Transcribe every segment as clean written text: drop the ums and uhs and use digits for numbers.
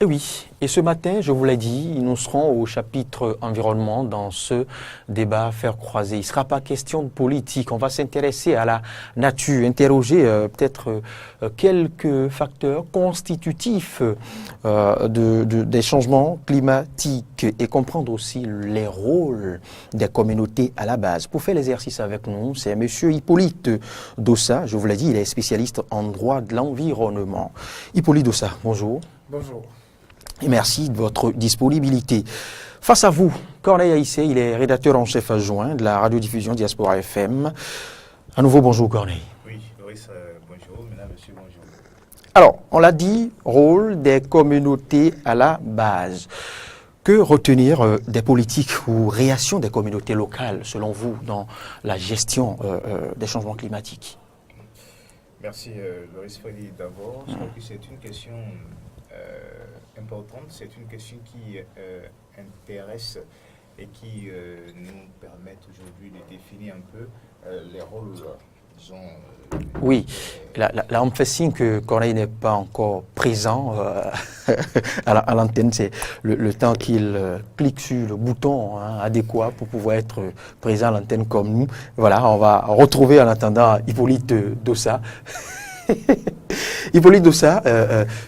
Et oui, et ce matin, je vous l'ai dit, nous serons au chapitre environnement dans ce débat faire croiser. Il ne sera pas question de politique, on va s'intéresser à la nature, interroger peut-être quelques facteurs constitutifs des changements climatiques et comprendre aussi les rôles des communautés à la base. Pour faire l'exercice avec nous, c'est M. Hippolyte Dossa, je vous l'ai dit, il est spécialiste en droit de l'environnement. Hippolyte Dossa, bonjour. Bonjour. Et merci de votre disponibilité. Face à vous, Corneille Haïssé, il est rédacteur en chef adjoint de la radiodiffusion Diaspora FM. À nouveau, bonjour Corneille. Oui, Loris, bonjour. Mesdames, Messieurs, bonjour. Alors, on l'a dit, rôle des communautés à la base. Que retenir des politiques ou réactions des communautés locales, selon vous, dans la gestion des changements climatiques? Merci, Loris Freddy. D'abord, je crois que c'est une question importante, c'est une question qui intéresse et qui nous permet aujourd'hui de définir un peu les rôles, disons... Oui, là on me fait signe que Corneille n'est pas encore présent à l'antenne, c'est le temps qu'il clique sur le bouton adéquat pour pouvoir être présent à l'antenne comme nous. Voilà, on va retrouver en attendant Hippolyte Dossa. Hippolyte Dossa,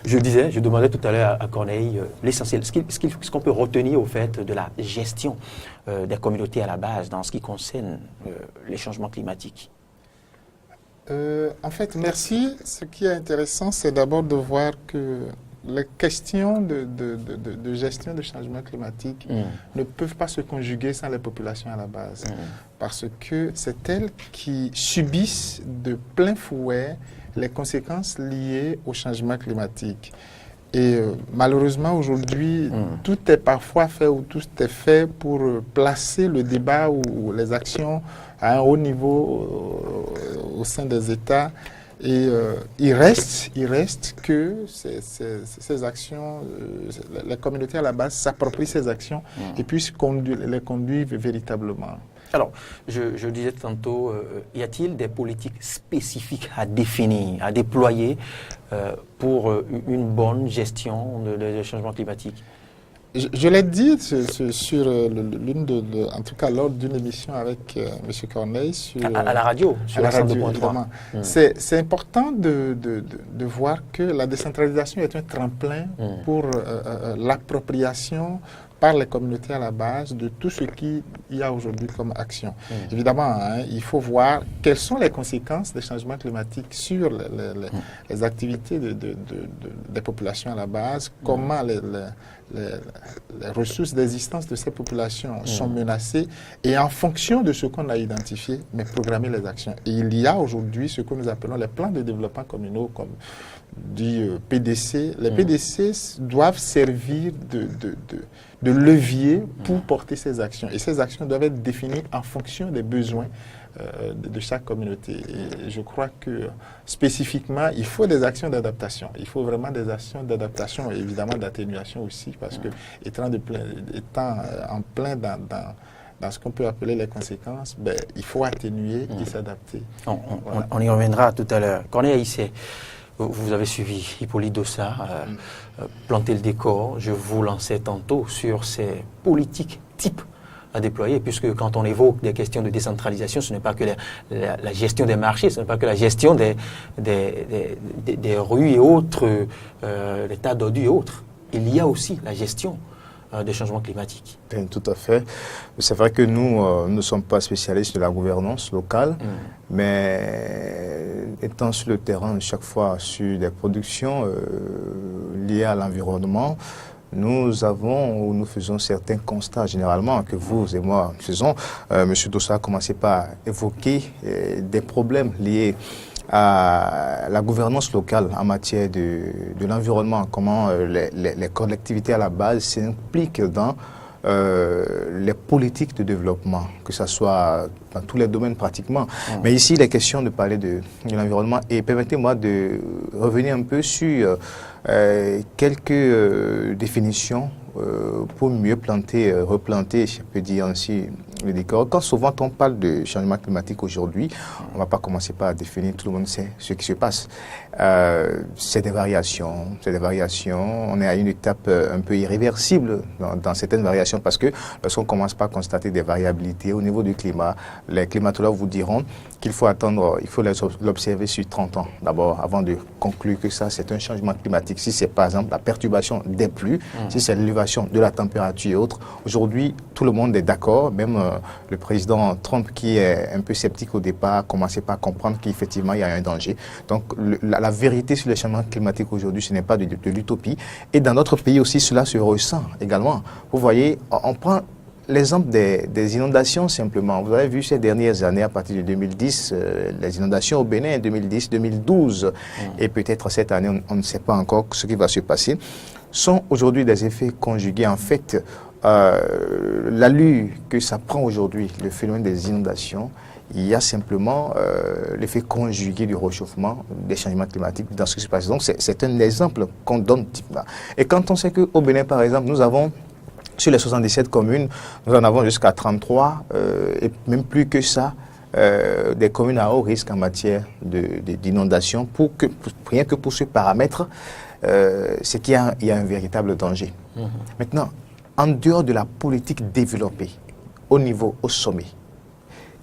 je demandais tout à l'heure à Corneille l'essentiel, ce qu'on peut retenir au fait de la gestion des communautés à la base dans ce qui concerne les changements climatiques. En fait, merci. Ce qui est intéressant, c'est d'abord de voir que les questions de gestion du changement climatique ne peuvent pas se conjuguer sans les populations à la base. Parce que c'est elles qui subissent de plein fouet les conséquences liées au changement climatique. Et malheureusement, aujourd'hui, tout est parfois fait ou tout est fait pour placer le débat ou les actions à un haut niveau au sein des États. Et il reste que ces actions, les communautés à la base s'approprient ces actions et puissent les conduire véritablement. Alors, je disais tantôt, y a-t-il des politiques spécifiques à définir, à déployer pour une bonne gestion des changements climatiques? Je l'ai dit sur en tout cas lors d'une émission avec M. Corneille. À la radio, sur la 102.3. C'est important de voir que la décentralisation est un tremplin pour l'appropriation par les communautés à la base de tout ce qu'il y a aujourd'hui comme action. Évidemment, il faut voir quelles sont les conséquences des changements climatiques sur les activités des populations à la base, comment les ressources d'existence de ces populations sont menacées et en fonction de ce qu'on a identifié, mais programmer les actions. Et il y a aujourd'hui ce que nous appelons les plans de développement communaux, comme dit PDC. Les PDC doivent servir de levier pour porter ces actions. Et ces actions doivent être définies en fonction des besoins de chaque communauté. Et je crois que spécifiquement, il faut des actions d'adaptation. Il faut vraiment des actions d'adaptation et évidemment d'atténuation aussi, parce que étant en plein dans ce qu'on peut appeler les conséquences, il faut atténuer et s'adapter. On y reviendra tout à l'heure. Corneille Haïssé, vous avez suivi Hippolyte Dossa, planter le décor. Je vous lançais tantôt sur ces politiques types à déployer, puisque quand on évoque des questions de décentralisation, ce n'est pas que la gestion des marchés, ce n'est pas que la gestion des rues et autres, des tas d'ordures et autres. Il y a aussi la gestion des changements climatiques. Tout à fait. C'est vrai que nous ne sommes pas spécialistes de la gouvernance locale, mais étant sur le terrain chaque fois sur des productions liées à l'environnement, nous faisons certains constats généralement que vous et moi faisons. Monsieur Dossa a commencé par évoquer des problèmes liés à la gouvernance locale en matière de l'environnement, comment les collectivités à la base s'impliquent dans les politiques de développement, que ce soit dans tous les domaines pratiquement. Mais ici, il est question de parler de l'environnement. Et permettez-moi de revenir un peu sur quelques définitions pour mieux replanter, je peux dire ainsi, le décor. Quand souvent on parle de changement climatique aujourd'hui, on ne va pas commencer par définir, tout le monde sait ce qui se passe. C'est des variations. On est à une étape un peu irréversible dans certaines variations parce que lorsqu'on commence par constater des variabilités au niveau du climat, les climatologues vous diront qu'il faut attendre, il faut l'observer sur 30 ans d'abord avant de conclure que ça c'est un changement climatique. Si c'est par exemple la perturbation des pluies, si c'est l'élévation de la température et autres, aujourd'hui tout le monde est d'accord, même le président Trump qui est un peu sceptique au départ a commencé par comprendre qu'effectivement il y a un danger. Donc la vérité sur les changements climatiques aujourd'hui, ce n'est pas de l'utopie. Et dans notre pays aussi, cela se ressent également. Vous voyez, on prend l'exemple des inondations simplement. Vous avez vu ces dernières années, à partir de 2010, les inondations au Bénin, 2010, 2012, et peut-être cette année, on ne sait pas encore ce qui va se passer, sont aujourd'hui des effets conjugués. En fait, l'allure que ça prend aujourd'hui, le phénomène des inondations, il y a simplement l'effet conjugué du réchauffement, des changements climatiques dans ce qui se passe. Donc, c'est un exemple qu'on donne. Et quand on sait qu'au Bénin, par exemple, nous avons, sur les 77 communes, nous en avons jusqu'à 33, et même plus que ça, des communes à haut risque en matière d'inondation, rien que pour ce paramètre, c'est qu'il y a un véritable danger. Maintenant, en dehors de la politique développée, au sommet,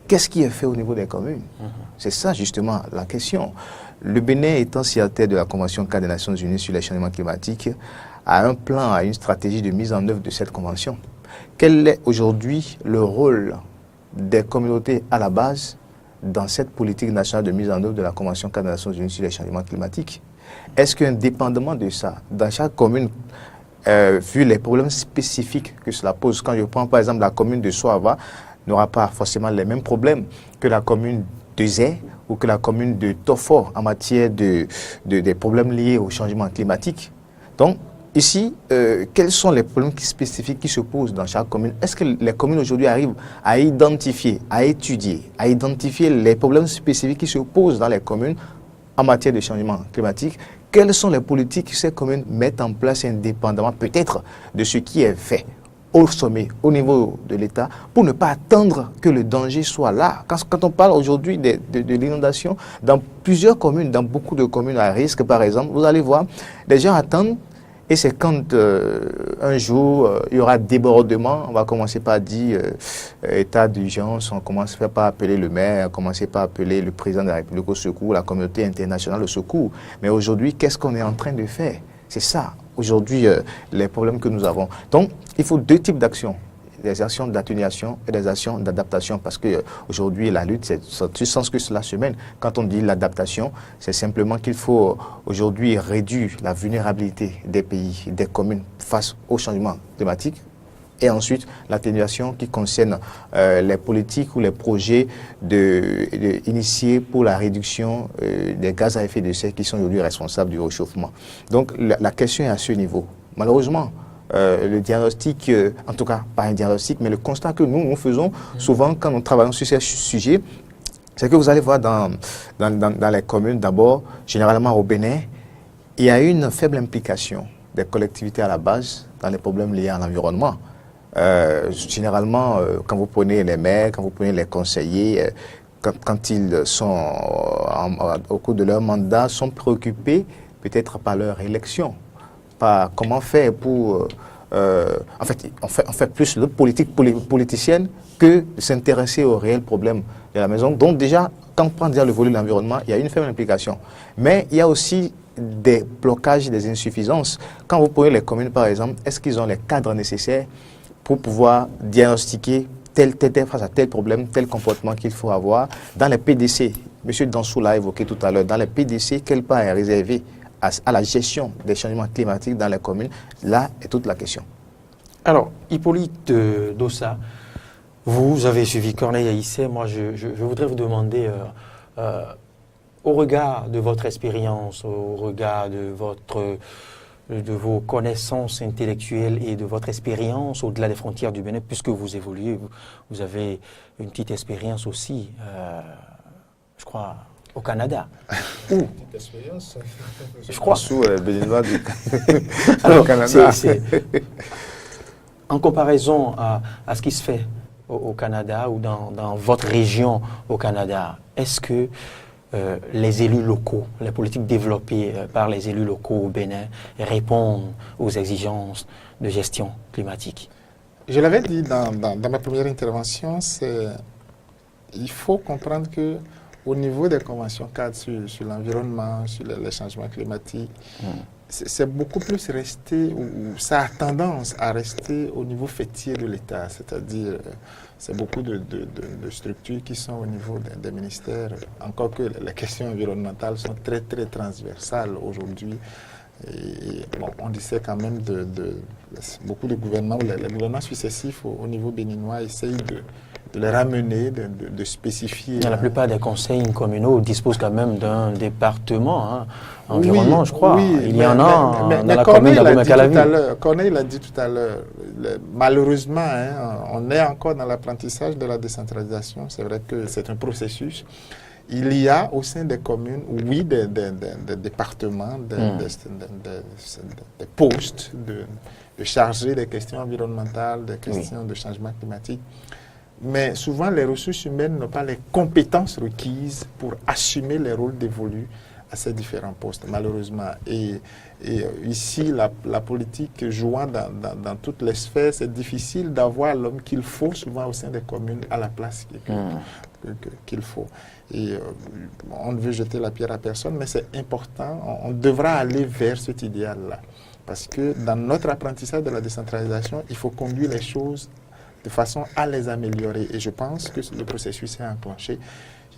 qu'est-ce qui est fait au niveau des communes? C'est ça justement la question. Le Bénin étant signataire de la Convention-cadre des Nations Unies sur les changements climatiques, a un plan, a une stratégie de mise en œuvre de cette convention. Quel est aujourd'hui le rôle des communautés à la base dans cette politique nationale de mise en œuvre de la Convention-cadre des Nations Unies sur les changements climatiques? Est-ce qu'indépendamment de ça, dans chaque commune, vu les problèmes spécifiques que cela pose, quand je prends par exemple la commune de Soava, n'aura pas forcément les mêmes problèmes que la commune de Zé ou que la commune de Tofor en matière des problèmes liés au changement climatique. Donc, ici, quels sont les problèmes spécifiques qui se posent dans chaque commune? Est-ce que les communes aujourd'hui arrivent à identifier, à étudier, à identifier les problèmes spécifiques qui se posent dans les communes en matière de changement climatique? Quelles sont les politiques que ces communes mettent en place indépendamment peut-être de ce qui est fait au sommet, au niveau de l'État, pour ne pas attendre que le danger soit là. Quand on parle aujourd'hui de l'inondation, dans plusieurs communes, dans beaucoup de communes à risque, par exemple, vous allez voir, les gens attendent, et c'est quand un jour, il y aura débordement, on va commencer par dire état d'urgence, on commence par appeler le maire, on commence par appeler le président de la République au secours, la communauté internationale au secours. Mais aujourd'hui, qu'est-ce qu'on est en train de faire? C'est ça, aujourd'hui, les problèmes que nous avons. Donc, il faut deux types d'actions. Des actions d'atténuation et des actions d'adaptation. Parce qu'aujourd'hui, la lutte, c'est du sens que cela se mène. Quand on dit l'adaptation, c'est simplement qu'il faut aujourd'hui réduire la vulnérabilité des pays, des communes face au changement climatique. Et ensuite, l'atténuation qui concerne les politiques ou les projets initiés pour la réduction des gaz à effet de serre qui sont aujourd'hui responsables du réchauffement. Donc, la question est à ce niveau. Malheureusement, le diagnostic, en tout cas pas un diagnostic, mais le constat que nous faisons souvent quand nous travaillons sur ces sujets, c'est que vous allez voir dans les communes, d'abord, généralement au Bénin, il y a une faible implication des collectivités à la base dans les problèmes liés à l'environnement. Généralement, quand vous prenez les maires, quand vous prenez les conseillers, quand ils sont au cours de leur mandat, sont préoccupés peut-être par leur élection. Comment faire pour... en fait, on fait plus de politique politicienne que de s'intéresser aux réels problèmes de la maison. Donc déjà, quand on prend déjà le volet de l'environnement, il y a une faible implication. Mais il y a aussi des blocages, des insuffisances. Quand vous prenez les communes, par exemple, est-ce qu'ils ont les cadres nécessaires pour pouvoir diagnostiquer tel face à tel problème, tel comportement qu'il faut avoir? Dans les PDC, M. Dansou l'a évoqué tout à l'heure, dans les PDC, quelle part est réservée à la gestion des changements climatiques dans les communes? Là est toute la question. Alors, Hippolyte Dossa, vous avez suivi Corneille Haïssé. Moi, je voudrais vous demander, au regard de votre expérience, au regard de vos connaissances intellectuelles et de votre expérience au-delà des frontières du Bénin, puisque vous évoluez, vous avez une petite expérience aussi, je crois, au Canada. Je crois. Alors, en comparaison à ce qui se fait au Canada ou dans votre région au Canada, est-ce que les élus locaux, les politiques développées par les élus locaux au Bénin répondent aux exigences de gestion climatique? Je l'avais dit dans ma première intervention, il faut comprendre que au niveau des conventions cadres sur l'environnement, sur les changements climatiques, c'est beaucoup plus resté, ou ça a tendance à rester au niveau fêtier de l'État, c'est-à-dire c'est beaucoup de structures qui sont au niveau des ministères, encore que les questions environnementales sont très très transversales aujourd'hui. Et bon, on disait quand même beaucoup de gouvernements, les gouvernements successifs au niveau béninois essayent de les ramener, de spécifier. La plupart des conseils communaux disposent quand même d'un département environnement, oui, je crois. Oui, il y en a mais dans la commune d'Abomey-Calavi. Corneille l'a dit tout à l'heure. Malheureusement, on est encore dans l'apprentissage de la décentralisation. C'est vrai que c'est un processus. Il y a au sein des communes, oui, des départements, des postes de chargés des questions environnementales, des questions de changement climatique. Mais souvent, les ressources humaines n'ont pas les compétences requises pour assumer les rôles dévolus à ces différents postes, malheureusement. Et ici, la politique jouant dans toutes les sphères, c'est difficile d'avoir l'homme qu'il faut, souvent au sein des communes, à la place qu'il faut. Et on ne veut jeter la pierre à personne, mais c'est important, on devra aller vers cet idéal-là. Parce que dans notre apprentissage de la décentralisation, il faut conduire les choses de façon à les améliorer. Et je pense que le processus est enclenché.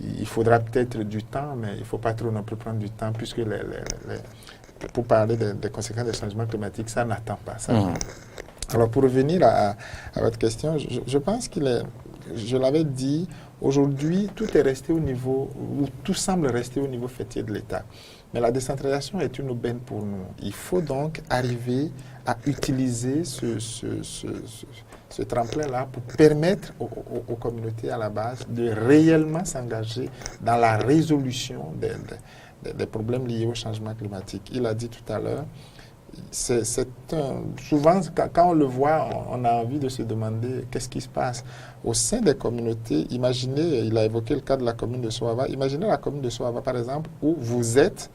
Il faudra peut-être du temps, mais il ne faut pas trop non plus prendre du temps, puisque pour parler des conséquences des changements climatiques, ça n'attend pas. Ça. Alors, pour revenir à votre question, je pense je l'avais dit, aujourd'hui, tout est resté au niveau, ou tout semble rester au niveau fêtier de l'État. Mais la décentralisation est une aubaine pour nous. Il faut donc arriver à utiliser ce tremplin-là pour permettre aux communautés à la base de réellement s'engager dans la résolution des problèmes liés au changement climatique. Il a dit tout à l'heure, souvent, quand on le voit, on a envie de se demander qu'est-ce qui se passe. Au sein des communautés, imaginez, il a évoqué le cas de la commune de Soava, imaginez la commune de Soava, par exemple, où vous êtes,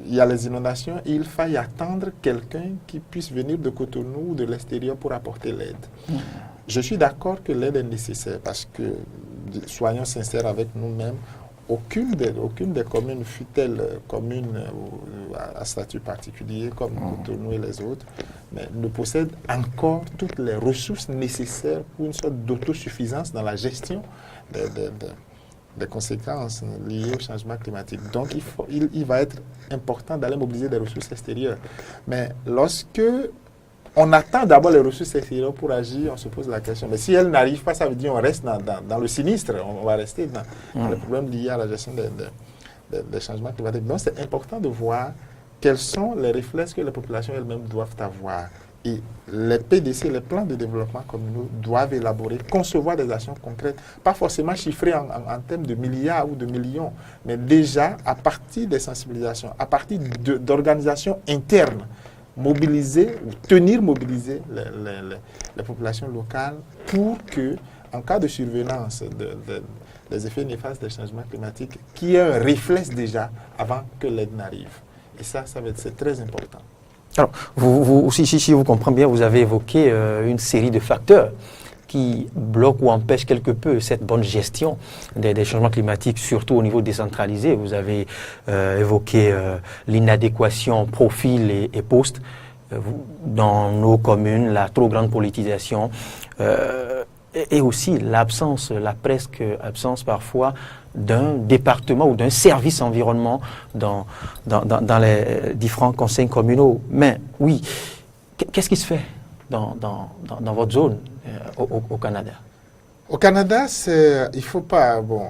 il y a les inondations et il faille attendre quelqu'un qui puisse venir de Cotonou ou de l'extérieur pour apporter l'aide. Je suis d'accord que l'aide est nécessaire parce que, soyons sincères avec nous-mêmes, aucune des communes, fut-elle commune à statut particulier comme Cotonou et les autres, mais ne possède encore toutes les ressources nécessaires pour une sorte d'autosuffisance dans la gestion des conséquences liées au changement climatique. Donc, il va être important d'aller mobiliser des ressources extérieures. Mais lorsque on attend d'abord les ressources extérieures pour agir, on se pose la question. Mais si elles n'arrivent pas, ça veut dire qu'on reste dans le sinistre. On va rester dans les problèmes liés à la gestion des changements climatiques. Donc, c'est important de voir quels sont les réflexes que les populations elles-mêmes doivent avoir. Et les PDC, les plans de développement communaux, doivent élaborer, concevoir des actions concrètes, pas forcément chiffrées en termes de milliards ou de millions, mais déjà à partir des sensibilisations, à partir d'organisations internes, mobiliser ou tenir mobiliser les populations locales pour que, en cas de survenance des effets néfastes des changements climatiques, qu'il y ait un réflexe déjà avant que l'aide n'arrive. Et c'est très important. Alors, vous aussi, si vous comprenez bien, vous avez évoqué une série de facteurs qui bloquent ou empêchent quelque peu cette bonne gestion des changements climatiques, surtout au niveau décentralisé. Vous avez évoqué l'inadéquation profil et poste dans nos communes, la trop grande politisation et aussi l'absence, la presque absence parfois d'un département ou d'un service environnement dans les différents conseils communaux. Mais oui, qu'est-ce qui se fait dans votre zone au Canada? Au Canada, il ne faut pas... Bon,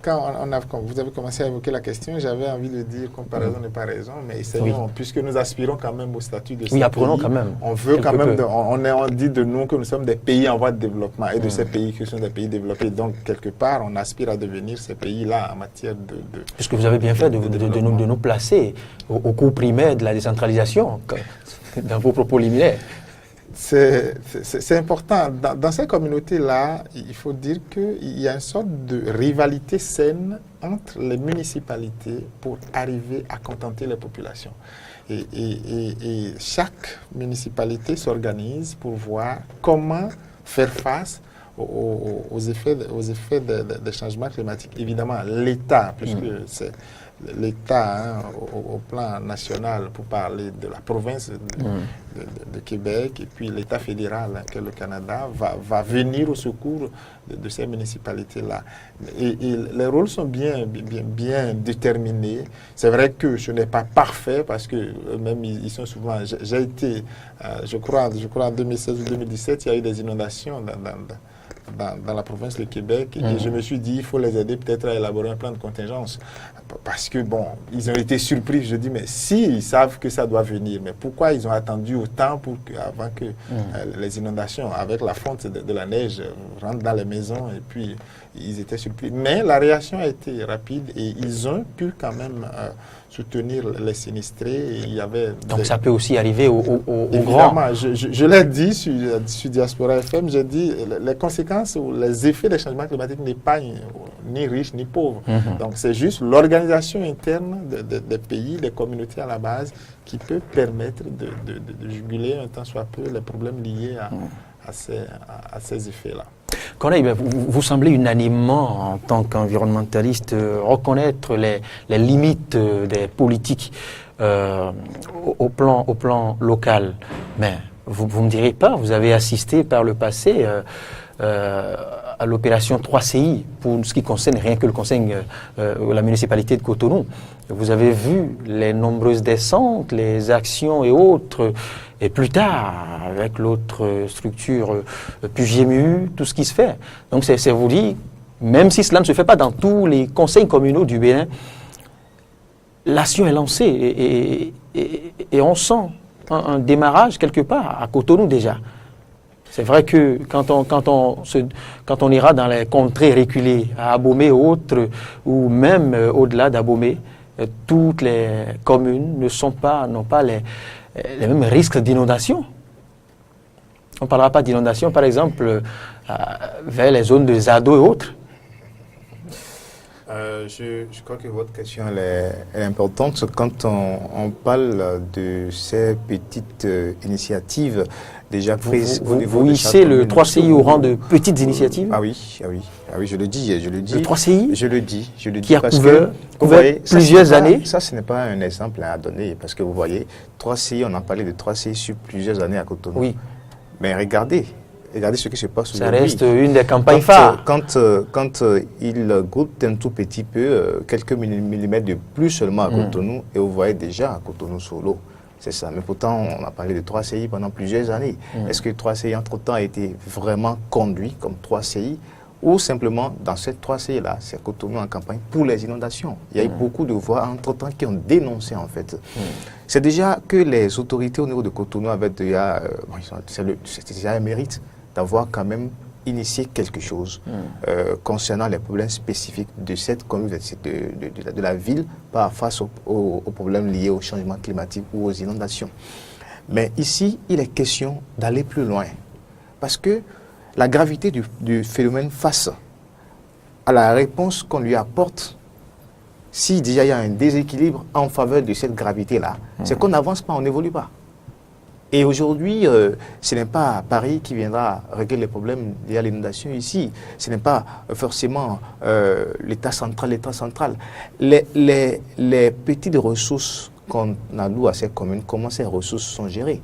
quand vous avez commencé à évoquer la question, j'avais envie de dire comparaison n'est pas raison, mais essayons, puisque nous aspirons quand même au statut de ces pays. Apprenons quand même. On veut quand même... On dit de nous que nous sommes des pays en voie de développement et de ces pays qui sont des pays développés. Donc, quelque part, on aspire à devenir ces pays-là en matière de... Puisque vous avez bien fait de nous placer au cours primaire de la décentralisation, dans vos propos liminaires. C'est important. Dans ces communautés-là, il faut dire qu'il y a une sorte de rivalité saine entre les municipalités pour arriver à contenter les populations. Et chaque municipalité s'organise pour voir comment faire face aux effets des changements climatiques. Évidemment, l'État, puisque c'est l'État au plan national, pour parler de la province de Québec, et puis l'État fédéral, que le Canada, va venir au secours de ces municipalités-là. Et les rôles sont bien déterminés. C'est vrai que ce n'est pas parfait, parce que même ils sont souvent... J'ai été, je crois en 2016 ou 2017, il y a eu des inondations dans la province de Québec, et je me suis dit, il faut les aider peut-être à élaborer un plan de contingence, parce que bon, ils ont été surpris. Je dis, mais si, ils savent que ça doit venir, mais pourquoi ils ont attendu autant avant que les inondations, avec la fonte de la neige, rentrent dans les maisons, et puis ils étaient surpris. Mais la réaction a été rapide, et ils ont pu quand même soutenir les sinistrés. Et il y avait donc ça peut aussi arriver aux évidemment, grands. je l'ai dit sur Diaspora FM, j'ai dit les conséquences ou les effets des changements climatiques n'épargnent ni riches ni pauvres. Donc c'est juste l'organisation interne des pays, des communautés à la base, qui peut permettre de juguler un tant soit peu les problèmes liés à ces effets-là. Corneille, vous semblez unanimement, en tant qu'environnementaliste, reconnaître les limites des politiques au plan local. Mais vous ne me direz pas, vous avez assisté par le passé à l'opération 3CI, pour ce qui concerne rien que le conseil, la municipalité de Cotonou. Vous avez vu les nombreuses descentes, les actions et autres, et plus tard, avec l'autre structure PUGMU, tout ce qui se fait. Donc c'est vous dire, même si cela ne se fait pas dans tous les conseils communaux du Bénin, l'action est lancée et on sent un démarrage quelque part, à Cotonou déjà. C'est vrai que quand on ira dans les contrées reculées, à Abomey ou autres, ou même au-delà d'Abomey, toutes les communes n'ont pas les mêmes risques d'inondation. On ne parlera pas d'inondation, par exemple, vers les zones de Zado et autres. Je crois que votre question est importante. Quand on parle de ces petites initiatives déjà prises au niveau vous hissez le 3CI au rang de petites initiatives? Ah oui, je le dis. Le 3CI Je le dis. Qui a couvert plusieurs années. Ça, ce n'est pas un exemple à donner, parce que vous voyez, 3CI, on a parlé de 3CI sur plusieurs années à Cotonou. Oui. Mais regardez ce qui se passe aujourd'hui. Ça reste une des campagnes phares. Quand il goûte un tout petit peu, quelques millimètres de plus seulement à Cotonou, et vous voyez déjà à Cotonou sur l'eau. C'est ça. Mais pourtant, on a parlé de 3CI pendant plusieurs années. Est-ce que 3CI, entre-temps, a été vraiment conduit comme 3CI, ou simplement, dans cette 3CI-là, c'est Cotonou en campagne pour les inondations? Il y a eu beaucoup de voix, entre-temps, qui ont dénoncé, en fait. C'est déjà que les autorités au niveau de Cotonou avaient déjà... c'est déjà un mérite d'avoir quand même initié quelque chose concernant les problèmes spécifiques de cette commune, de la ville, face aux problèmes liés au changement climatique ou aux inondations. Mais ici, il est question d'aller plus loin. Parce que la gravité du phénomène face à la réponse qu'on lui apporte, si déjà il y a un déséquilibre en faveur de cette gravité-là, c'est qu'on n'avance pas, on n'évolue pas. Et aujourd'hui, ce n'est pas Paris qui viendra régler les problèmes liés à l'inondation ici. Ce n'est pas forcément l'État central. Les petites ressources qu'on alloue à ces communes, comment ces ressources sont gérées?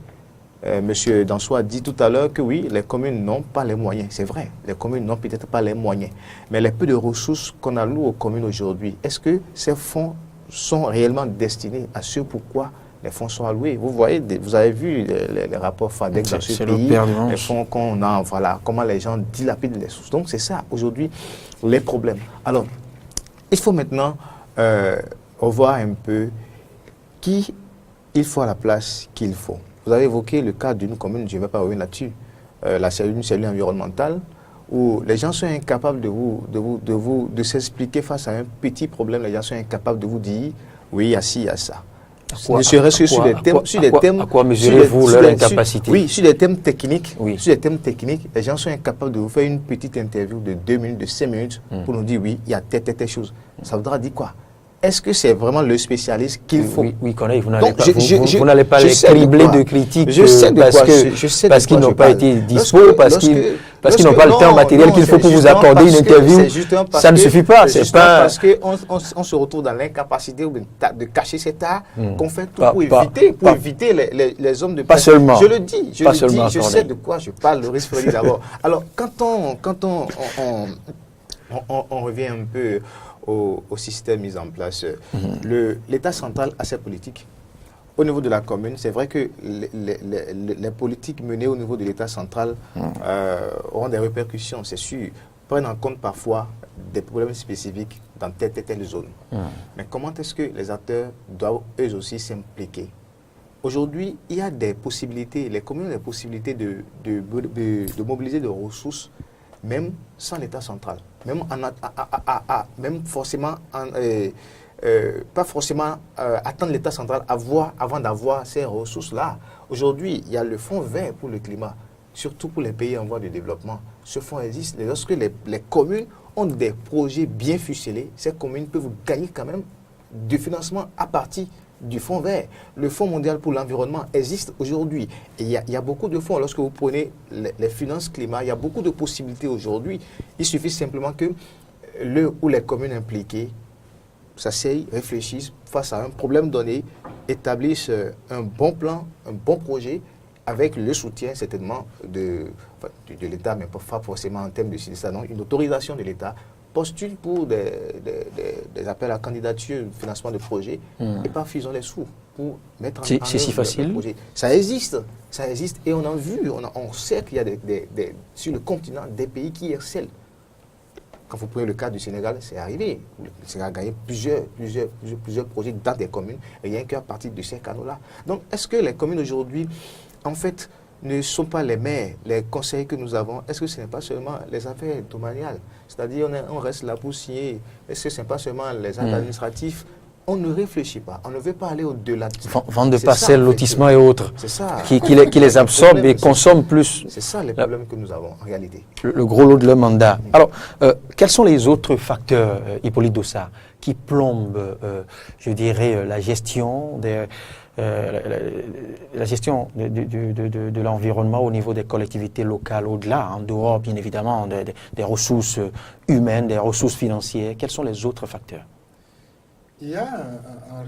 Monsieur Danso a dit tout à l'heure que oui, les communes n'ont pas les moyens. C'est vrai, les communes n'ont peut-être pas les moyens. Mais les peu de ressources qu'on alloue aux communes aujourd'hui, est-ce que ces fonds sont réellement destinés à ce pourquoi les fonds sont alloués? Vous voyez, vous avez vu les rapports FADEC dans ce pays, les fonds qu'on a, voilà, comment les gens dilapident les sources. Donc c'est ça, aujourd'hui, les problèmes. Alors, il faut maintenant revoir un peu qui il faut à la place qu'il faut. Vous avez évoqué le cas d'une commune, je ne vais pas revenir là-dessus, la cellule environnementale, où les gens sont incapables de s'expliquer face à un petit problème. Les gens sont incapables de vous dire, oui, il y a ci, il y a ça. Ne serait-ce que sur des thèmes, à quoi mesurez-vous leur incapacité? Oui, sur des thèmes techniques. Oui. Sur des thèmes techniques, les gens sont incapables de vous faire une petite interview de 2 minutes, de 5 minutes pour nous dire oui, il y a telle chose. Ça voudra dire quoi? Est-ce que c'est vraiment le spécialiste qu'il faut? Oui, Corneille, vous n'allez pas les cribler de critiques parce qu'ils n'ont pas été dispo, parce qu'ils n'ont pas le temps matériel qu'il faut pour vous accorder une interview. Ça ne suffit pas. C'est pas parce qu'on se retrouve dans l'incapacité de cacher cet art qu'on fait tout pour éviter les hommes de presse. Pas seulement. Je le dis, je sais de quoi je parle, le risque d'abord. Alors, quand on revient un peu au système mis en place, l'État central a ses politiques. Au niveau de la commune, c'est vrai que les politiques menées au niveau de l'État central auront des répercussions, c'est sûr, prennent en compte parfois des problèmes spécifiques dans telle zone. Mais comment est-ce que les acteurs doivent eux aussi s'impliquer? Aujourd'hui, il y a des possibilités, les communes ont des possibilités de mobiliser des ressources même sans l'État central, même forcément, pas forcément attendre l'État central avant d'avoir ces ressources-là. Aujourd'hui, il y a le fonds vert pour le climat, surtout pour les pays en voie de développement. Ce fonds existe. Et lorsque les communes ont des projets bien ficelés, ces communes peuvent gagner quand même du financement à partir du fonds vert. Le Fonds mondial pour l'environnement existe aujourd'hui. Et il y a beaucoup de fonds. Lorsque vous prenez les finances climat, il y a beaucoup de possibilités aujourd'hui. Il suffit simplement que les communes impliquées s'asseyent, réfléchissent face à un problème donné, établissent un bon plan, un bon projet, avec le soutien certainement de l'État, mais pas forcément en termes de CIDESA, non, une autorisation de l'État, postule pour des appels à candidature, financement de projets, et pas ils ont les sous pour mettre en œuvre c'est si facile. le projet. Ça existe, et on a vu, on sait qu'il y a sur le continent des pays qui excellent. Quand vous prenez le cas du Sénégal, c'est arrivé. Le Sénégal a gagné plusieurs projets dans des communes, rien qu'à partir de ces canaux-là. Donc, est-ce que les communes aujourd'hui, en fait, ne sont pas les maires, les conseils que nous avons? Est-ce que ce n'est pas seulement les affaires domaniales? C'est-à-dire, on reste là pour signer. Est-ce que ce n'est pas seulement les actes administratifs? On ne réfléchit pas, on ne veut pas aller au-delà. Vente de parcelles, lotissement et autres. C'est ça. Qui les absorbe et consomme plus. C'est ça les problèmes que nous avons en réalité. Le gros lot de leur mandat. Alors, quels sont les autres facteurs, Hippolyte Dossard, qui plombent, je dirais, la gestion de l'environnement au niveau des collectivités locales, au-delà, en dehors, bien évidemment, des ressources humaines, des ressources financières? Quels sont les autres facteurs? Il y a un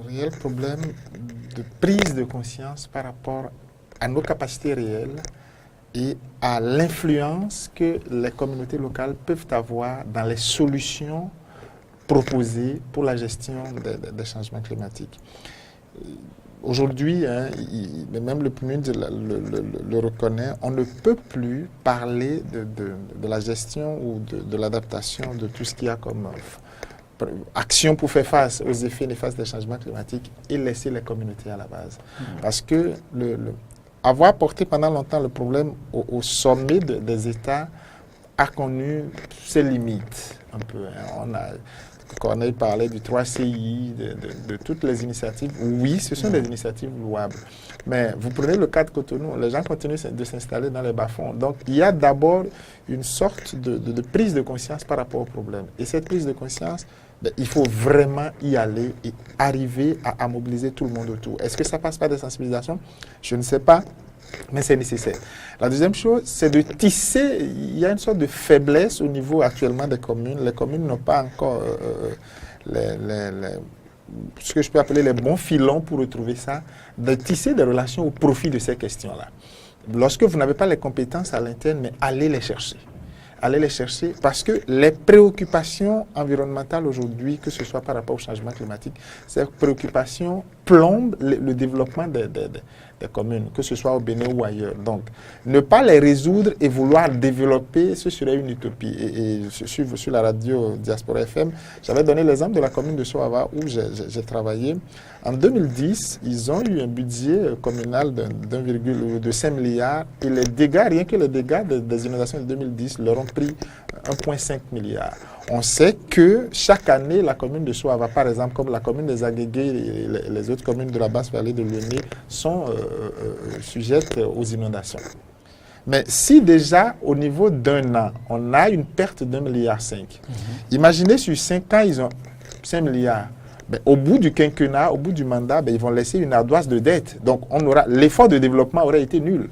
réel problème de prise de conscience par rapport à nos capacités réelles et à l'influence que les communautés locales peuvent avoir dans les solutions proposées pour la gestion des changements climatiques. Aujourd'hui, même le PNUD le reconnaît, on ne peut plus parler de la gestion ou de l'adaptation de tout ce qu'il y a comme action pour faire face aux effets néfastes des changements climatiques et laisser les communautés à la base. Parce que avoir porté pendant longtemps le problème au sommet des États a connu ses limites un peu. Corneille parlait du 3CI, de toutes les initiatives. Oui, ce sont des initiatives louables. Mais vous prenez le cas de Cotonou, les gens continuent de s'installer dans les bas-fonds. Donc, il y a d'abord une sorte de prise de conscience par rapport au problème. Et cette prise de conscience, il faut vraiment y aller et arriver à mobiliser tout le monde autour. Est-ce que ça passe par des sensibilisations? Je ne sais pas, mais c'est nécessaire. La deuxième chose, c'est de tisser. Il y a une sorte de faiblesse au niveau actuellement des communes. Les communes n'ont pas encore ce que je peux appeler les bons filons pour retrouver ça, de tisser des relations au profit de ces questions-là. Lorsque vous n'avez pas les compétences à l'interne, mais allez les chercher. Allez les chercher parce que les préoccupations environnementales aujourd'hui, que ce soit par rapport au changement climatique, ces préoccupations plombent le développement des communes, que ce soit au Bénin ou ailleurs. Donc, ne pas les résoudre et vouloir développer, ce serait une utopie. Et sur la radio Diaspora FM, j'avais donné l'exemple de la commune de Soava où j'ai travaillé. En 2010, ils ont eu un budget communal de 5 milliards et les dégâts, rien que les dégâts des inondations de 2010 leur ont pris 1,5 milliard. On sait que chaque année, la commune de Soava, par exemple, comme la commune des Agégués et les autres communes de la basse vallée de Lyoné, sont sujettes aux inondations. Mais si déjà, au niveau d'un an, on a une perte d'1,5 milliard, imaginez sur 5 ans, ils ont 5 milliards. Mais au bout du quinquennat, au bout du mandat, ils vont laisser une ardoise de dette. Donc, l'effort de développement aurait été nul.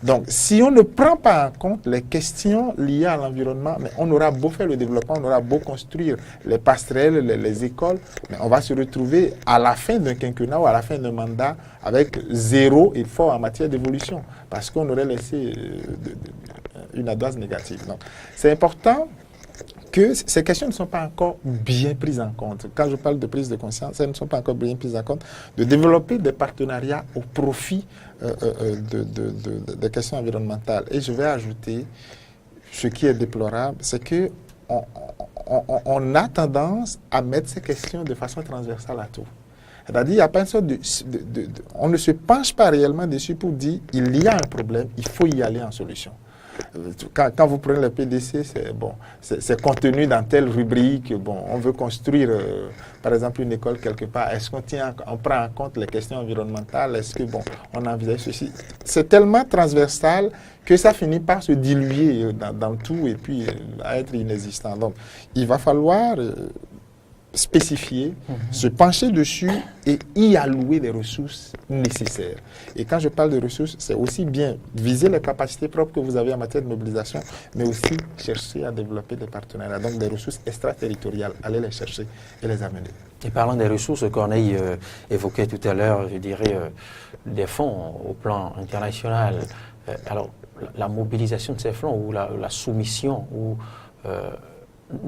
Donc, si on ne prend pas en compte les questions liées à l'environnement, mais on aura beau faire le développement, on aura beau construire les passerelles, les écoles, mais on va se retrouver à la fin d'un quinquennat ou à la fin d'un mandat avec zéro effort en matière d'évolution, parce qu'on aurait laissé une ardoise négative. Donc, c'est important que ces questions ne sont pas encore bien prises en compte. Quand je parle de prise de conscience, elles ne sont pas encore bien prises en compte, de développer des partenariats au profit des questions environnementales. Et je vais ajouter, ce qui est déplorable, c'est que on a tendance à mettre ces questions de façon transversale à tout. C'est-à-dire, il n'y a pas une sorte on ne se penche pas réellement dessus pour dire il y a un problème, il faut y aller en solution. Quand vous prenez le PDC, c'est contenu dans telle rubrique. Bon, on veut construire, par exemple, une école quelque part. Est-ce qu'on prend en compte les questions environnementales? Est-ce que on envisage ceci? C'est tellement transversal que ça finit par se diluer dans tout et puis à être inexistant. Donc, il va falloir spécifier, se pencher dessus et y allouer les ressources nécessaires. Et quand je parle de ressources, c'est aussi bien viser les capacités propres que vous avez en matière de mobilisation, mais aussi chercher à développer des partenariats, donc des ressources extraterritoriales, aller les chercher et les amener. Et parlant des ressources, Corneille évoquait tout à l'heure, je dirais, des fonds au plan international. Alors, la mobilisation de ces fonds ou la soumission ou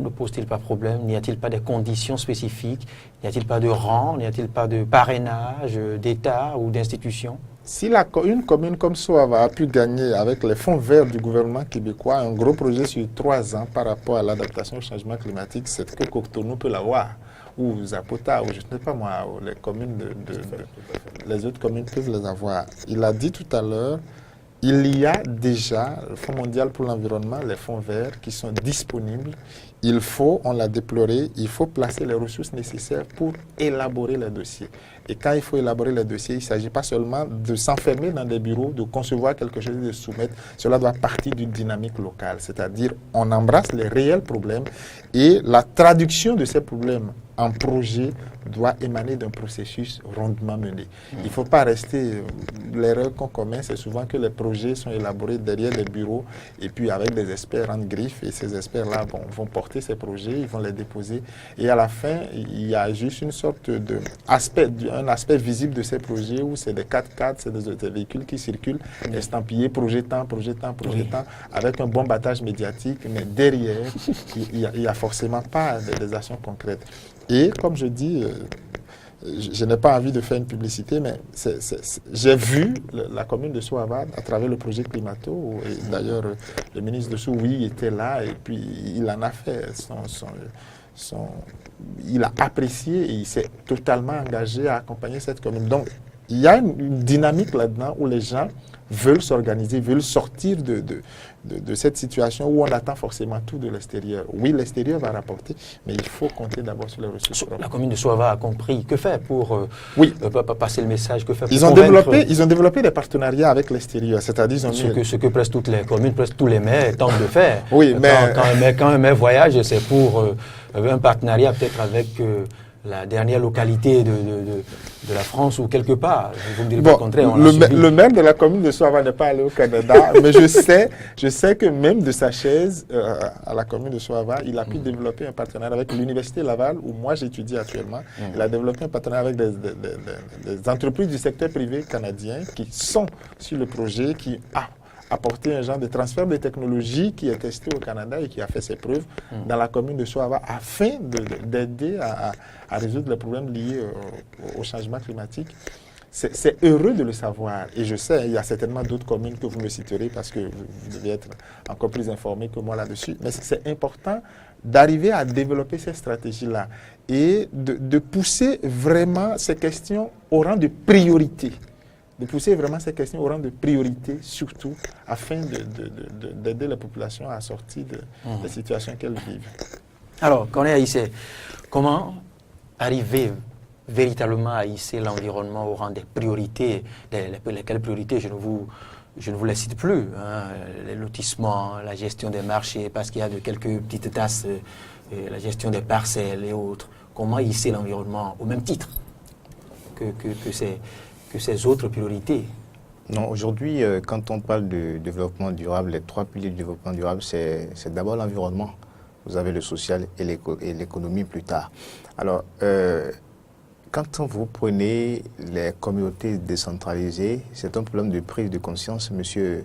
ne pose-t-il pas problème? N'y a-t-il pas des conditions spécifiques? N'y a-t-il pas de rang? N'y a-t-il pas de parrainage d'État ou d'institution? Si une commune comme Soava a pu gagner avec les fonds verts du gouvernement québécois un gros projet sur 3 ans par rapport à l'adaptation au changement climatique, c'est que Cotonou peut l'avoir. Ou Zapota, ou je ne sais pas moi, ou les communes les autres communes peuvent les avoir. Il a dit tout à l'heure, il y a déjà le Fonds mondial pour l'environnement, les fonds verts qui sont disponibles. Il faut, on l'a déploré, il faut placer les ressources nécessaires pour élaborer les dossiers. Et quand il faut élaborer les dossiers, il ne s'agit pas seulement de s'enfermer dans des bureaux, de concevoir quelque chose et de soumettre. Cela doit partir d'une dynamique locale, c'est-à-dire on embrasse les réels problèmes et la traduction de ces problèmes en projet doit émaner d'un processus rondement mené. Il ne faut pas rester... L'erreur qu'on commet, c'est souvent que les projets sont élaborés derrière les bureaux et puis avec des experts en griffe et ces experts-là vont porter ces projets, ils vont les déposer et à la fin, il y a juste une sorte un aspect visible de ces projets où c'est des 4x4, c'est des véhicules qui circulent, estampillés, projet temps, avec un bon battage médiatique, mais derrière, il n'y a forcément pas des actions concrètes. Et comme je dis, je n'ai pas envie de faire une publicité, mais j'ai vu la commune de Soava à travers le projet Climato. Et d'ailleurs, le ministre de Souwi était là et puis il en a fait il a apprécié et il s'est totalement engagé à accompagner cette commune. Donc, il y a une dynamique là-dedans où les gens veulent s'organiser, veulent sortir de cette situation où on attend forcément tout de l'extérieur. Oui, l'extérieur va rapporter, mais il faut compter d'abord sur les ressources propres. La commune de Soava a compris. Que faire pour passer le message? Que faire pour ils ont développé des partenariats avec l'extérieur, c'est-à-dire ce que presque toutes les communes, presque tous les maires tentent de faire. Oui, mais quand un maire voyage, c'est pour un partenariat peut-être avec la dernière localité de la France ou quelque part. Vous me direz pas le contraire. Le maire de la commune de Soava n'est pas allé au Canada, mais je sais que même de sa chaise à la commune de Soava, il a pu développer un partenariat avec l'Université Laval, où moi j'étudie actuellement. Il a développé un partenariat avec des entreprises du secteur privé canadien qui sont sur le projet, qui apporter un genre de transfert de technologie qui est testé au Canada et qui a fait ses preuves dans la commune de Soava afin d'aider à résoudre les problèmes liés au changement climatique. C'est heureux de le savoir et je sais, il y a certainement d'autres communes que vous me citerez parce que vous devez être encore plus informés que moi là-dessus, mais c'est important d'arriver à développer ces stratégies-là et de pousser vraiment ces questions au rang de priorité de pousser vraiment ces questions au rang de priorité, surtout afin d'aider la population à sortir des situations qu'elles vivent. Alors, quand on est haïssé, comment arriver véritablement à hisser l'environnement au rang des priorités? Lesquelles priorités? Je ne vous les cite plus. Hein, les lotissements, la gestion des marchés, parce qu'il y a de quelques petites tasses, la gestion des parcelles et autres. Comment hisser l'environnement au même titre que ces autres priorités? Non, aujourd'hui, quand on parle de développement durable, les 3 piliers du développement durable, c'est d'abord l'environnement. Vous avez le social et l'économie plus tard. Alors, quand vous prenez les communautés décentralisées, c'est un problème de prise de conscience. Monsieur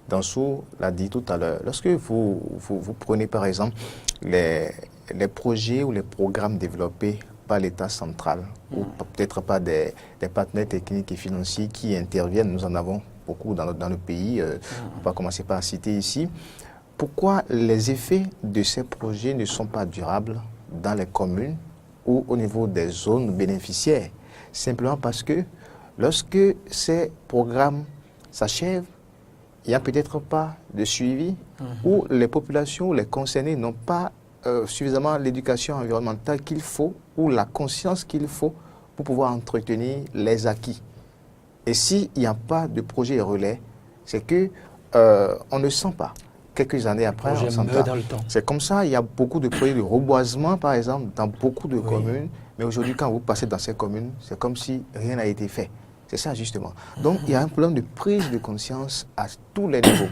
Dansou l'a dit tout à l'heure. Lorsque vous prenez par exemple les projets ou les programmes développés par l'État central, ou peut-être pas des partenaires techniques et financiers qui interviennent, nous en avons beaucoup dans le pays, on va commencer par citer ici. Pourquoi les effets de ces projets ne sont pas durables dans les communes ou au niveau des zones bénéficiaires? Simplement parce que lorsque ces programmes s'achèvent, il n'y a peut-être pas de suivi ou les populations, les concernés n'ont pas suffisamment l'éducation environnementale qu'il faut ou la conscience qu'il faut pour pouvoir entretenir les acquis. Et s'il n'y a pas de projet relais, c'est que on ne sent pas. Quelques années après, on s'entend. C'est comme ça, il y a beaucoup de projets de reboisement, par exemple, dans beaucoup de communes. Mais aujourd'hui, quand vous passez dans ces communes, c'est comme si rien n'a été fait. C'est ça, justement. Donc, il y a un problème de prise de conscience à tous les niveaux.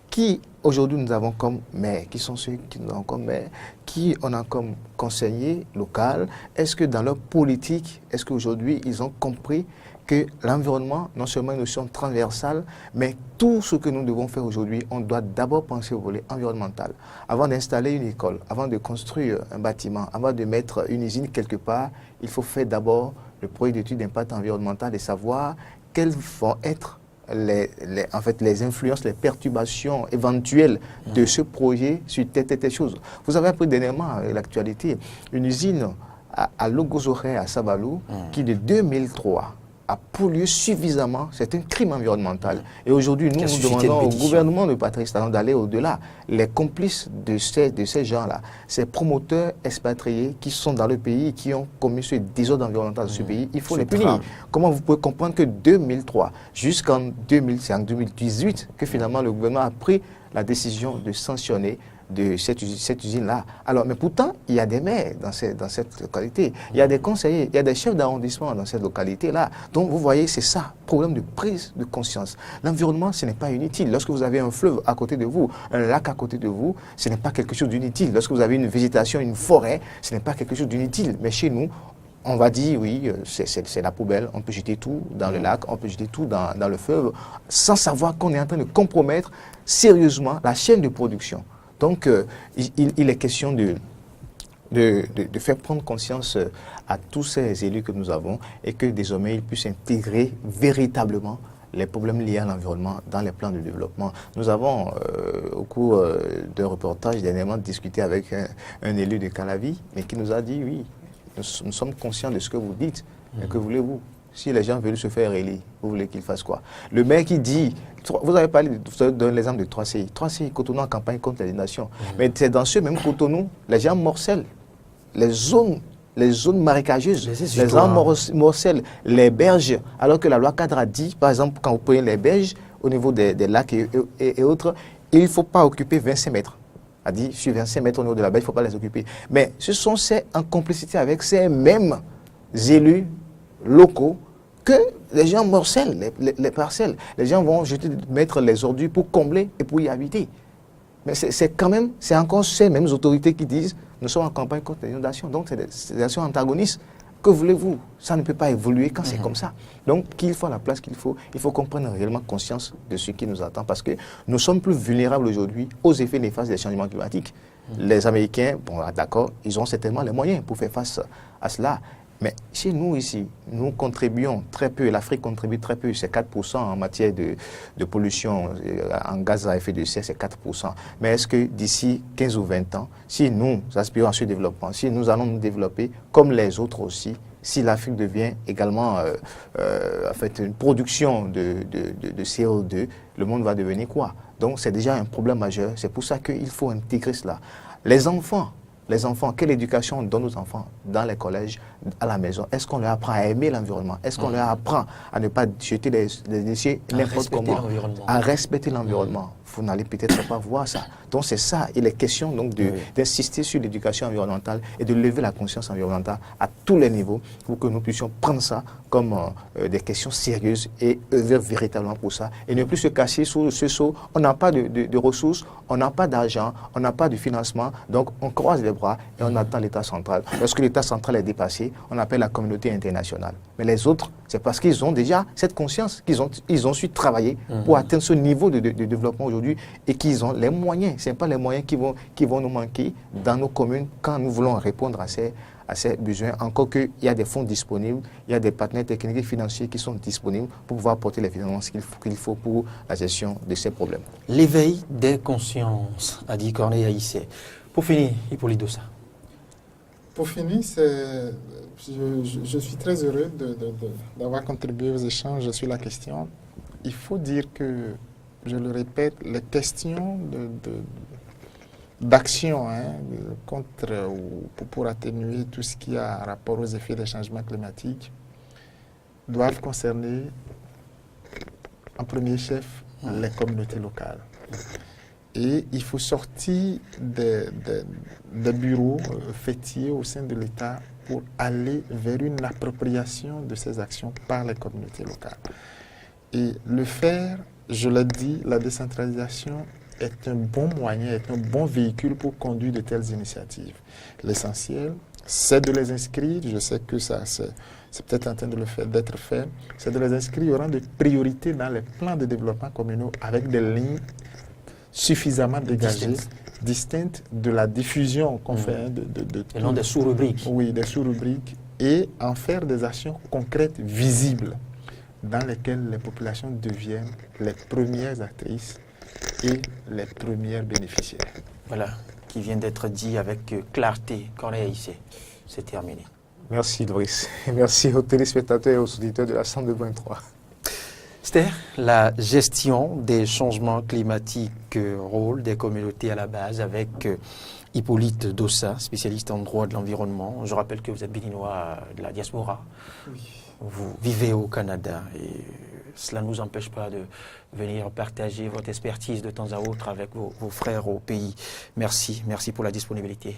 Qui, aujourd'hui, nous avons comme maires? Qui sont ceux qui nous avons comme maires? Qui on a comme conseillers locaux? Est-ce que dans leur politique, est-ce qu'aujourd'hui, ils ont compris que l'environnement, non seulement une notion transversale, mais tout ce que nous devons faire aujourd'hui, on doit d'abord penser au volet environnemental. Avant d'installer une école, avant de construire un bâtiment, avant de mettre une usine quelque part, il faut faire d'abord le projet d'étude d'impact environnemental et savoir quelles vont être les influences, les perturbations éventuelles de ce projet sur telle chose. Vous avez appris dernièrement, l'actualité, une usine à Logosoré, à Sabalou, qui de 2003 a pollué suffisamment, c'est un crime environnemental. Et aujourd'hui, nous demandons au gouvernement de Patrice Talon d'aller au-delà. Les complices de ces gens-là, ces promoteurs expatriés qui sont dans le pays, qui ont commis ce désordre environnemental dans ce pays, il faut les punir. Comment vous pouvez comprendre que 2003 jusqu'en 2018, que finalement le gouvernement a pris la décision de sanctionner de cette usine-là. Alors, mais pourtant, il y a des maires dans cette localité, il y a des conseillers, il y a des chefs d'arrondissement dans cette localité-là. Donc, vous voyez, c'est ça, problème de prise de conscience. L'environnement, ce n'est pas inutile. Lorsque vous avez un fleuve à côté de vous, un lac à côté de vous, ce n'est pas quelque chose d'inutile. Lorsque vous avez une végétation, une forêt, ce n'est pas quelque chose d'inutile. Mais chez nous, on va dire, oui, c'est la poubelle, on peut jeter tout dans le lac, on peut jeter tout dans le fleuve, sans savoir qu'on est en train de compromettre sérieusement la chaîne de production. Donc, il est question de faire prendre conscience à tous ces élus que nous avons et que désormais ils puissent intégrer véritablement les problèmes liés à l'environnement dans les plans de développement. Nous avons, au cours d'un reportage dernièrement, discuté avec un élu de Calavi, mais qui nous a dit, oui, nous sommes conscients de ce que vous dites, mais que voulez-vous? Si les gens veulent se faire élire, vous voulez qu'ils fassent quoi? Le maire qui dit, vous avez parlé, vous avez donné l'exemple de 3CI. 3CI, Cotonou en campagne contre les nations. Mais c'est dans ce même Cotonou, les gens morcellent les zones marécageuses, les gens morcellent les berges, alors que la loi cadre a dit, par exemple, quand vous prenez les berges, au niveau des lacs et autres, il ne faut pas occuper 25 mètres. A dit, sur 25 mètres au niveau de la berge, il ne faut pas les occuper. Mais ce sont en complicité avec ces mêmes élus locaux que les gens morcellent les parcelles. Les gens vont mettre les ordures pour combler et pour y habiter. Mais c'est encore ces mêmes autorités qui disent nous sommes en campagne contre l'inondation. Donc c'est des actions antagonistes. Que voulez-vous? Ça ne peut pas évoluer quand c'est comme ça. Donc qu'il faut la place qu'il faut, il faut qu'on prenne réellement conscience de ce qui nous attend parce que nous sommes plus vulnérables aujourd'hui aux effets néfastes des changements climatiques. Les Américains, bon d'accord, ils ont certainement les moyens pour faire face à cela. Mais chez nous ici, nous contribuons très peu, l'Afrique contribue très peu, c'est 4% en matière de pollution en gaz à effet de serre, c'est 4%. Mais est-ce que d'ici 15 ou 20 ans, si nous aspirons à ce développement, si nous allons nous développer comme les autres aussi, si l'Afrique devient également en fait, une production de CO2, le monde va devenir quoi? Donc c'est déjà un problème majeur. C'est pour ça qu'il faut intégrer cela. Les enfants, quelle éducation on donne aux enfants dans les collèges, à la maison? Est-ce qu'on leur apprend à aimer l'environnement? Est-ce qu'on leur apprend à ne pas jeter des déchets n'importe comment? À respecter l'environnement. Vous n'allez peut-être pas voir ça. Donc c'est ça, il est question donc d'insister sur l'éducation environnementale et de lever la conscience environnementale à tous les niveaux pour que nous puissions prendre ça comme des questions sérieuses et œuvrer véritablement pour ça et ne plus se cacher sous ce seau. On n'a pas de ressources, on n'a pas d'argent, on n'a pas de financement, donc on croise les bras et on attend l'État central. Lorsque l'État central est dépassé, on appelle la communauté internationale. Mais les autres, c'est parce qu'ils ont déjà cette conscience, qu'ils ont su travailler pour atteindre ce niveau de développement aujourd'hui et qu'ils ont les moyens. Ce n'est pas les moyens qui vont nous manquer dans nos communes quand nous voulons répondre à ces besoins. Encore qu'il y a des fonds disponibles, il y a des partenaires techniques et financiers qui sont disponibles pour pouvoir apporter les financements qu'il faut pour la gestion de ces problèmes. L'éveil des consciences, a dit Corneille Haïssé. Pour finir, Hippolyte Dossa. Pour finir, je suis très heureux d'avoir contribué aux échanges sur la question. Il faut dire que, je le répète, les questions d'action contre ou pour atténuer tout ce qui a rapport aux effets des changements climatiques doivent concerner en premier chef les communautés locales. Et il faut sortir des bureaux fêtiers au sein de l'État pour aller vers une appropriation de ces actions par les communautés locales. Et le faire, je l'ai dit, la décentralisation est un bon moyen, est un bon véhicule pour conduire de telles initiatives. L'essentiel, c'est de les inscrire, je sais que ça c'est peut-être en train d'être fait, c'est de les inscrire au rang de priorité dans les plans de développement communaux avec des lignes suffisamment dégagées, distinctes de la diffusion qu'on fait. Et non des sous-rubriques. Oui, des sous-rubriques, et en faire des actions concrètes, visibles, dans lesquelles les populations deviennent les premières actrices et les premières bénéficiaires. Voilà, qui vient d'être dit avec clarté. Corneille Haïssé, c'est terminé. Merci Doris. Et merci aux téléspectateurs et aux auditeurs de la 102.3. Esther, la gestion des changements climatiques, rôle des communautés à la base avec Hippolyte Dossa, spécialiste en droit de l'environnement. Je rappelle que vous êtes béninois de la diaspora. Oui. Vous vivez au Canada et cela ne nous empêche pas de venir partager votre expertise de temps à autre avec vos frères au pays. Merci pour la disponibilité.